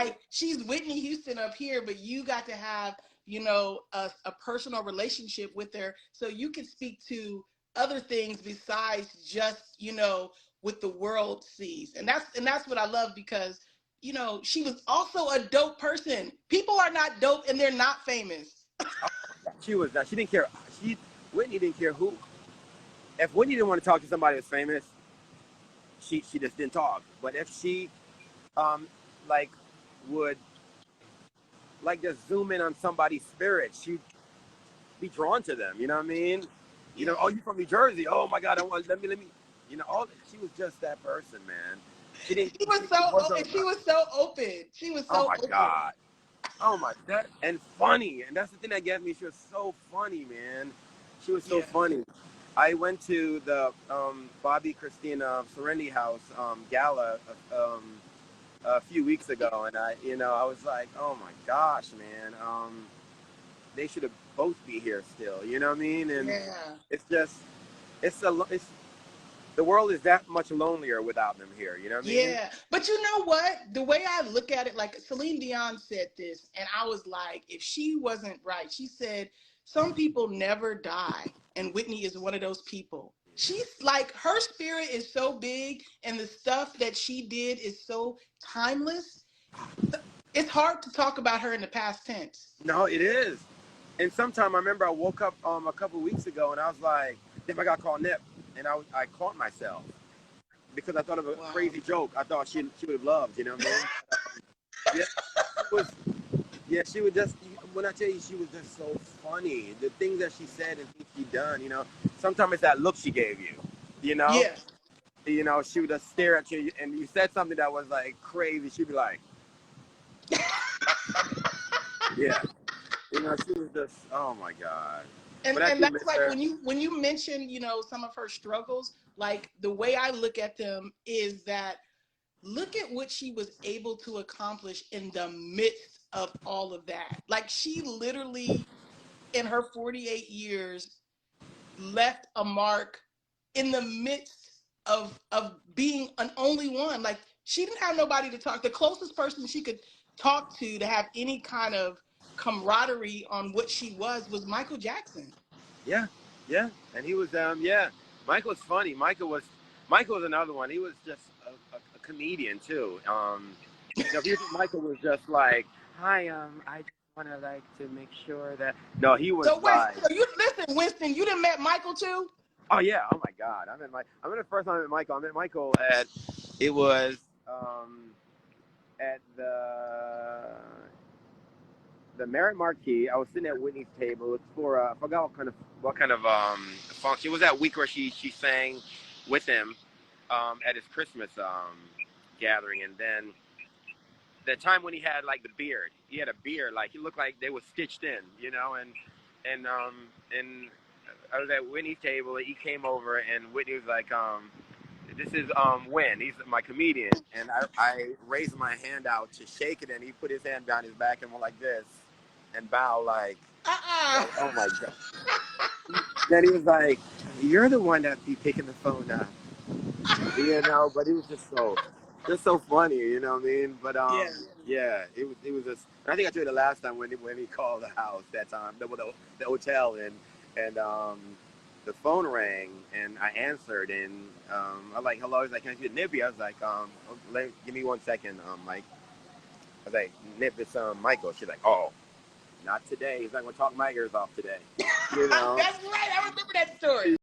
like she's Whitney Houston up here, but you got to have, a personal relationship with her, so you can speak to other things besides just, what the world sees. And that's what I love, because she was also a dope person. People are not dope and they're not famous. She was not. She didn't care. Whitney didn't care who. If Whitney didn't want to talk to somebody that's famous, she just didn't talk. But if she like would like just zoom in on somebody's spirit, she'd be drawn to them. You know what I mean? Yeah. Oh, you from New Jersey? Oh my God! Let me. She was just that person, man. She didn't. She was She so wasn't. and she was so open. She was Oh so my open. God. Oh my, that and funny, and that's the thing that gets me. She was so funny, man. She was so Yeah. funny. I went to the Bobby Christina Serenity House gala a few weeks ago, and I was like, oh my gosh, man. They should have both be here still. You know what I mean? And Yeah. it's just, it's the world is that much lonelier without them here. You know what I mean? Yeah. But you know what? The way I look at it, like Celine Dion said this, and I was like, if she wasn't right, she said, some people never die. And Whitney is one of those people. She's like, her spirit is so big, and the stuff that she did is so timeless. It's hard to talk about her in the past tense. No, it is. And sometime I remember I woke up a couple of weeks ago and I was like, if I got called Nip, and I caught myself because I thought of a Wow. crazy joke. I thought she would have loved, you know what I mean? Yeah, it was. Yeah, she would just. When I tell you, she was just so funny. The things that she said and things she done, Sometimes it's that look she gave you, you know. Yeah. She would just stare at you, and you said something that was like crazy. She'd be like, yeah. She was just. Oh my God. And But I and do that's miss like her. when you mention, some of her struggles, like the way I look at them is that look at what she was able to accomplish in the midst of all of that. Like she literally in her 48 years left a mark in the midst of being an only one. Like she didn't have nobody to talk. The closest person she could talk to have any kind of camaraderie on what she was Michael Jackson. Yeah, yeah, and he was yeah. Michael's funny. Michael was another one. He was just a comedian too. People think Michael was just like, hi, I just want to like to make sure that. No, he was So wait, like, so you listen, Winston, you done met Michael too? oh yeah, oh my God, I met the first time I met Michael. I met Michael at it was at the Marriott Marquis. I was sitting at Whitney's table. It's for I forgot what kind of function. It was that week where she sang with him at his Christmas gathering, and then the time when he had like the beard. He had a beard, like he looked like they were stitched in, and I was at Whitney's table. He came over, and Whitney was like, this is Win. He's my comedian, and I raised my hand out to shake it, and he put his hand behind his back and went like this, and bow like oh my God. Then he was like, "You're the one that be picking the phone up," But he was just so funny, you know what I mean? But Yeah. yeah, it was just. I think I told you the last time when he called the house that time, the hotel, and the phone rang and I answered and I was like, hello. He's like, can I get Nippy? I was like, give me 1 second, Mike. I was like, Nip, it's Michael. She's like, oh, not today. He's not gonna talk my ears off today. That's right. I remember that story.